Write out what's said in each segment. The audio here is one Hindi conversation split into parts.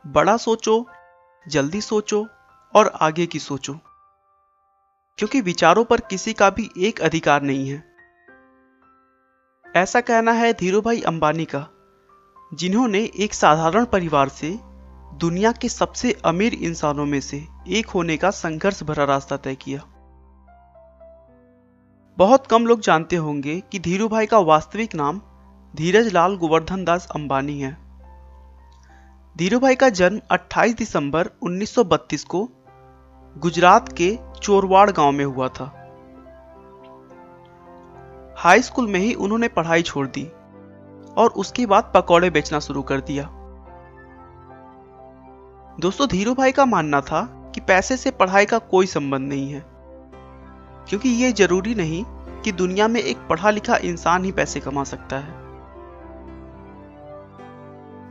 बड़ा सोचो, जल्दी सोचो और आगे की सोचो, क्योंकि विचारों पर किसी का भी एक अधिकार नहीं है। ऐसा कहना है धीरूभाई अंबानी का, जिन्होंने एक साधारण परिवार से दुनिया के सबसे अमीर इंसानों में से एक होने का संघर्ष भरा रास्ता तय किया। बहुत कम लोग जानते होंगे कि धीरूभाई का वास्तविक नाम धीरज लाल गोवर्धन दास अंबानी है। धीरूभाई का जन्म 28 दिसंबर 1932 को गुजरात के चोरवाड़ गांव में हुआ था। हाई स्कूल में ही उन्होंने पढ़ाई छोड़ दी और उसके बाद पकौड़े बेचना शुरू कर दिया। दोस्तों, धीरूभाई का मानना था कि पैसे से पढ़ाई का कोई संबंध नहीं है, क्योंकि ये जरूरी नहीं कि दुनिया में एक पढ़ा लिखा इंसान ही पैसे कमा सकता है।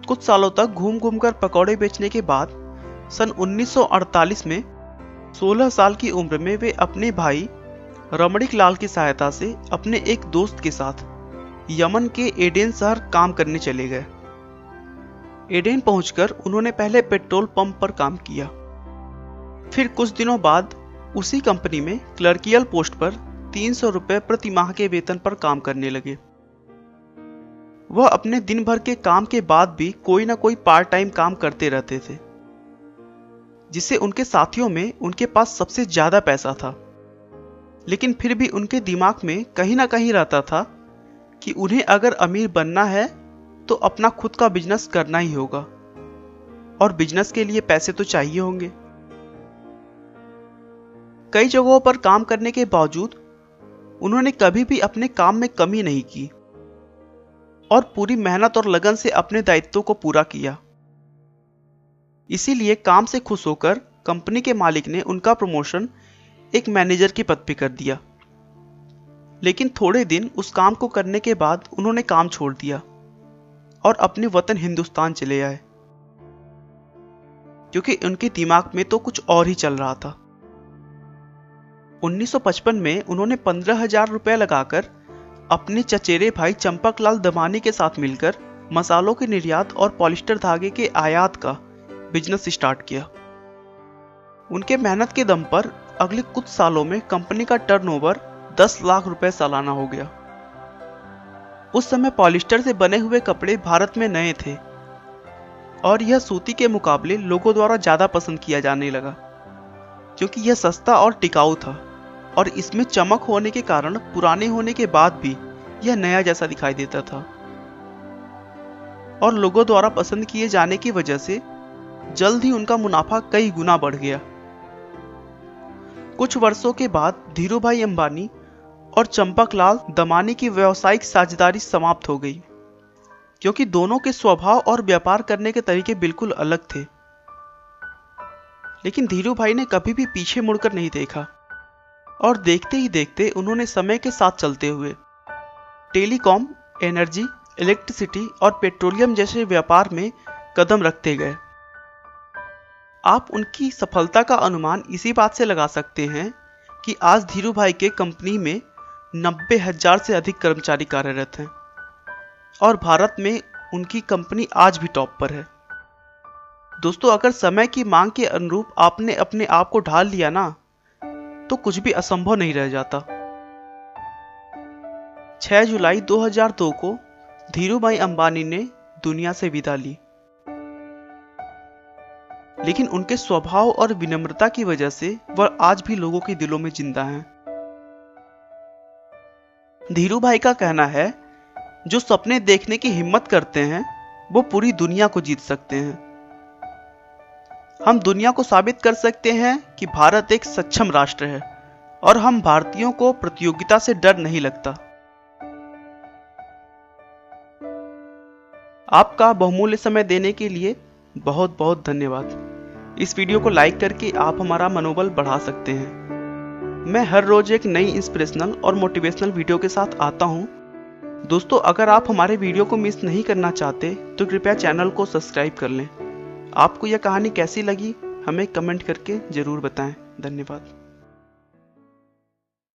कुछ सालों तक घूम घूम कर पकौड़े बेचने के बाद सन 1948 में 16 साल की उम्र में वे अपने भाई रमणीक लाल की सहायता से अपने एक दोस्त के साथ यमन के एडेन शहर काम करने चले गए। एडेन पहुंचकर उन्होंने पहले पेट्रोल पंप पर काम किया। फिर कुछ दिनों बाद उसी कंपनी में क्लर्कियल पोस्ट पर 300 रुपए प्रति माह के वेतन पर काम करने लगे। वह अपने दिन भर के काम के बाद भी कोई ना कोई पार्ट टाइम काम करते रहते थे, जिससे उनके साथियों में उनके पास सबसे ज्यादा पैसा था। लेकिन फिर भी उनके दिमाग में कहीं ना कहीं रहता था कि उन्हें अगर अमीर बनना है तो अपना खुद का बिजनेस करना ही होगा, और बिजनेस के लिए पैसे तो चाहिए होंगे। कई जगहों पर काम करने के बावजूद उन्होंने कभी भी अपने काम में कमी नहीं की और पूरी मेहनत और लगन से अपने दायित्वों को पूरा किया। इसीलिए काम से खुश होकर कंपनी के मालिक ने उनका प्रमोशन एक मैनेजर के पद पे कर दिया। लेकिन थोड़े दिन उस काम को करने के बाद उन्होंने काम छोड़ दिया और अपने वतन हिंदुस्तान चले आए, क्योंकि उनके दिमाग में तो कुछ और ही चल रहा था। 1955 में उन्होंने 15,000 रुपए लगाकर अपने चचेरे भाई चंपकलाल दमानी के साथ मिलकर मसालों के निर्यात और पॉलिस्टर धागे के आयात का बिजनेस स्टार्ट किया। उनके मेहनत के दम पर अगले कुछ सालों में कंपनी का टर्नओवर 10 लाख रुपए सालाना हो गया। उस समय पॉलिस्टर से बने हुए कपड़े भारत में नए थे और यह सूती के मुकाबले लोगों द्वारा ज्यादा पसंद किया जाने लगा, क्योंकि यह सस्ता और टिकाऊ था और इसमें चमक होने के कारण पुराने होने के बाद भी यह नया जैसा दिखाई देता था। और लोगों द्वारा पसंद किए जाने की वजह से जल्द ही उनका मुनाफा कई गुना बढ़ गया। कुछ वर्षों के बाद धीरूभाई अंबानी और चंपकलाल दमानी की व्यावसायिक साझेदारी समाप्त हो गई, क्योंकि दोनों के स्वभाव और व्यापार करने के तरीके बिल्कुल अलग थे। लेकिन धीरूभाई ने कभी भी पीछे मुड़कर नहीं देखा और देखते ही देखते उन्होंने समय के साथ चलते हुए टेलीकॉम, एनर्जी, इलेक्ट्रिसिटी और पेट्रोलियम जैसे व्यापार में कदम रखते गए। आप उनकी सफलता का अनुमान इसी बात से लगा सकते हैं कि आज धीरूभाई के कंपनी में 90,000 से अधिक कर्मचारी कार्यरत हैं और भारत में उनकी कंपनी आज भी टॉप पर है। दोस्तों, अगर समय की मांग के अनुरूप आपने अपने आप को ढाल लिया ना, तो कुछ भी असंभव नहीं रह जाता। 6 जुलाई 2002 को धीरूभाई अंबानी ने दुनिया से विदा ली, लेकिन उनके स्वभाव और विनम्रता की वजह से वह आज भी लोगों के दिलों में जिंदा हैं। धीरूभाई का कहना है, जो सपने देखने की हिम्मत करते हैं वो पूरी दुनिया को जीत सकते हैं। हम दुनिया को साबित कर सकते हैं कि भारत एक सक्षम राष्ट्र है और हम भारतीयों को प्रतियोगिता से डर नहीं लगता। आपका बहुमूल्य समय देने के लिए बहुत बहुत धन्यवाद। इस वीडियो को लाइक करके आप हमारा मनोबल बढ़ा सकते हैं। मैं हर रोज एक नई इंस्पिरेशनल और मोटिवेशनल वीडियो के साथ आता हूं। दोस्तों, अगर आप हमारे वीडियो को मिस नहीं करना चाहते तो कृपया चैनल को सब्सक्राइब कर लें। आपको यह कहानी कैसी लगी हमें कमेंट करके जरूर बताएं। धन्यवाद।